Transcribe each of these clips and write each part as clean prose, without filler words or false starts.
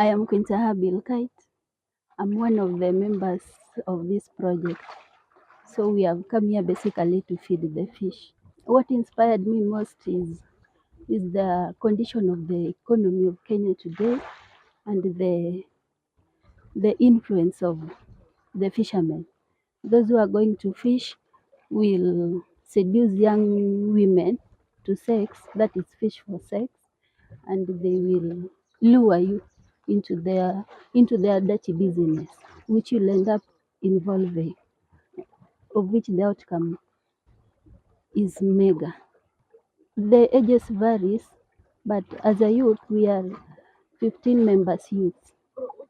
I am Quintaha Bilkite. I'm one of the members of this project. So we have come here basically to feed the fish. What inspired me most is the condition of the economy of Kenya today and the influence of the fishermen. Those who are going to fish will seduce young women to sex, that is fish for sex, and they will lure you into their dirty business, which will end up involving, of which the outcome is mega. The ages varies, but as a youth, we are 15 members youth,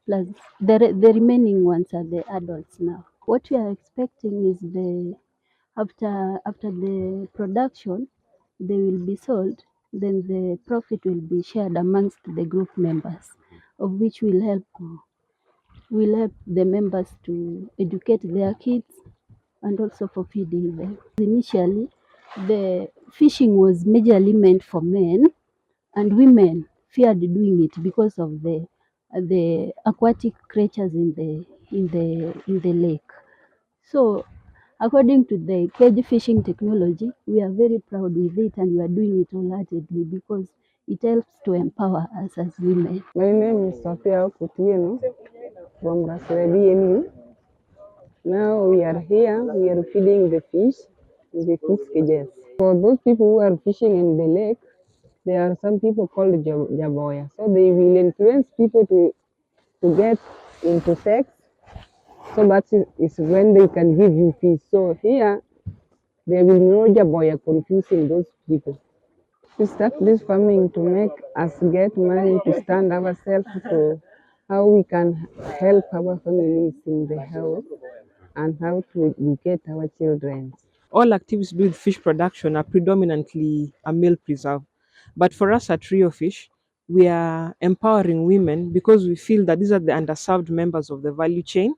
plus the remaining ones are the adults now. What we are expecting is after the production, they will be sold, then the profit will be shared amongst the group members, of which will help the members to educate their kids and also for feeding them. Initially, the fishing was majorly meant for men, and women feared doing it because of the aquatic creatures in the lake. So, according to the cage fishing technology, we are very proud with it, and we are doing it wholeheartedly because it helps to empower us as women. My name is Sophia Kutieno from Rasere BMU. Now we are here, we are feeding the fish in the fish cages. For those people who are fishing in the lake, there are some people called Jaboya. So they will influence people to get into sex. So that is when they can give you fish. So here, there will no Jaboya confusing those people. We start this farming to make us get money to stand ourselves to how we can help our families in the house and how to educate our children. All activities to do with fish production are predominantly a male preserve. But for us at Rio Fish, we are empowering women because we feel that these are the underserved members of the value chain,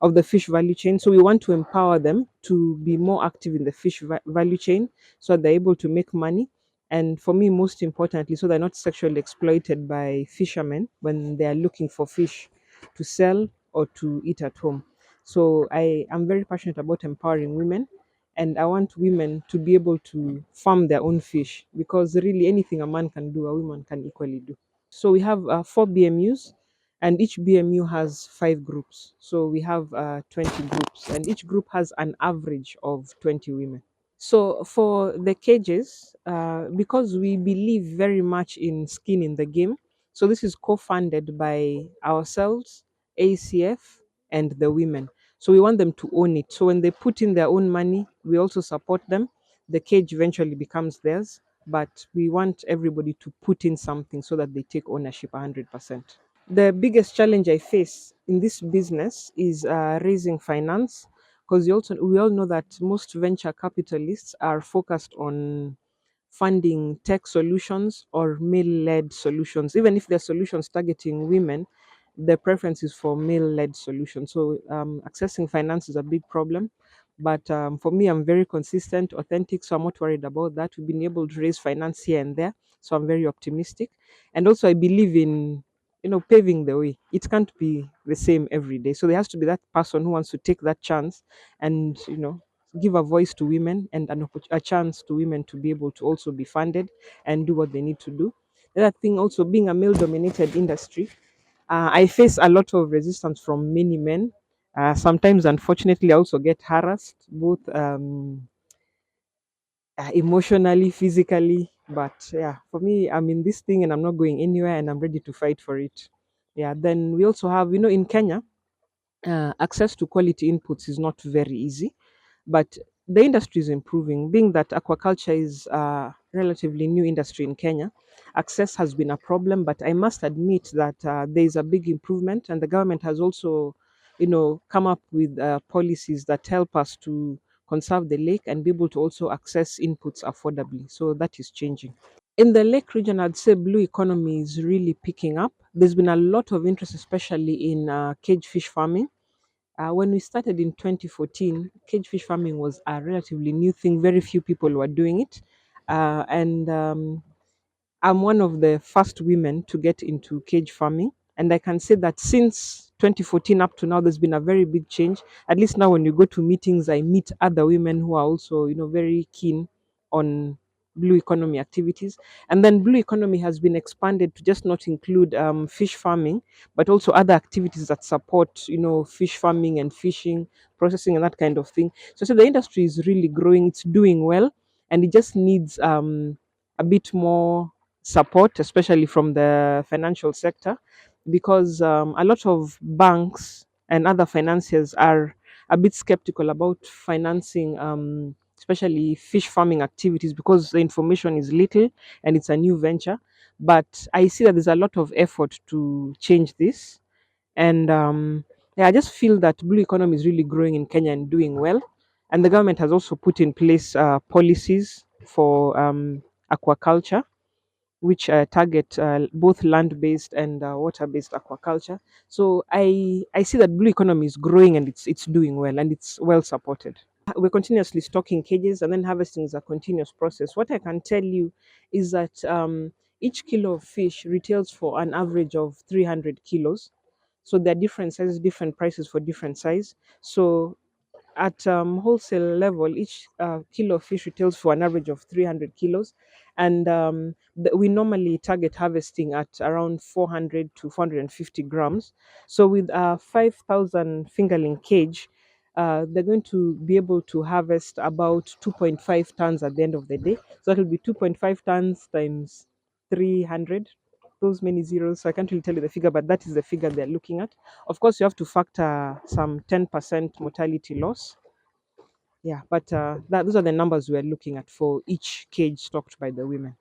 of the fish value chain. So we want to empower them to be more active in the fish value chain so that they're able to make money. And for me, most importantly, so they're not sexually exploited by fishermen when they are looking for fish to sell or to eat at home. So I am very passionate about empowering women, and I want women to be able to farm their own fish because really anything a man can do, a woman can equally do. So we have 4 BMUs, and each BMU has 5 groups. So we have 20 groups, and each group has an average of 20 women. So for the cages, because we believe very much in skin in the game, so this is co-funded by ourselves, ACF, and the women. So we want them to own it. So when they put in their own money, we also support them. The cage eventually becomes theirs, but we want everybody to put in something so that they take ownership 100%. The biggest challenge I face in this business is raising finance, because we all know that most venture capitalists are focused on funding tech solutions or male-led solutions. Even if they're solutions targeting women, the preference is for male-led solutions. So accessing finance is a big problem. But for me, I'm very consistent, authentic, so I'm not worried about that. We've been able to raise finance here and there, so I'm very optimistic. And also, I believe in paving the way. It can't be the same every day. So there has to be that person who wants to take that chance and give a voice to women and a chance to women to be able to also be funded and do what they need to do. The other thing, also being a male-dominated industry, I face a lot of resistance from many men. Sometimes, unfortunately, I also get harassed, both emotionally, physically. But yeah, for me, I'm in this thing and I'm not going anywhere, and I'm ready to fight for it. Yeah, then we also have, in Kenya, access to quality inputs is not very easy, but the industry is improving. Being that aquaculture is a relatively new industry in Kenya, access has been a problem, but I must admit that there is a big improvement, and the government has also, come up with policies that help us to conserve the lake and be able to also access inputs affordably. So that is changing. In the lake region, I'd say blue economy is really picking up. There's been a lot of interest, especially in cage fish farming. When we started in 2014, cage fish farming was a relatively new thing. Very few people were doing it. And I'm one of the first women to get into cage farming. And I can say that since 2014 up to now, there's been a very big change. At least now, when you go to meetings, I meet other women who are also, very keen on blue economy activities. And then blue economy has been expanded to just not include fish farming, but also other activities that support, fish farming and fishing, processing, and that kind of thing. So the industry is really growing. It's doing well, and it just needs a bit more support, especially from the financial sector, because a lot of banks and other financiers are a bit skeptical about financing, especially fish farming activities, because the information is little and it's a new venture. But I see that there's a lot of effort to change this. And yeah, I just feel that blue economy is really growing in Kenya and doing well. And the government has also put in place policies for aquaculture, which target both land-based and water-based aquaculture. So I see that blue economy is growing and it's doing well and it's well supported. We're continuously stocking cages, and then harvesting is a continuous process. What I can tell you is that each kilo of fish retails for an average of 300 kilos. So there are different sizes, different prices for different size. So at wholesale level, each kilo of fish retails for an average of 300 kilos. And we normally target harvesting at around 400 to 450 grams. So with a 5,000 fingerling cage, they're going to be able to harvest about 2.5 tons at the end of the day. So that will be 2.5 tons times 300, those many zeros. So I can't really tell you the figure, but that is the figure they're looking at. Of course, you have to factor some 10% mortality loss. Yeah, but those are the numbers we're looking at for each cage stocked by the women.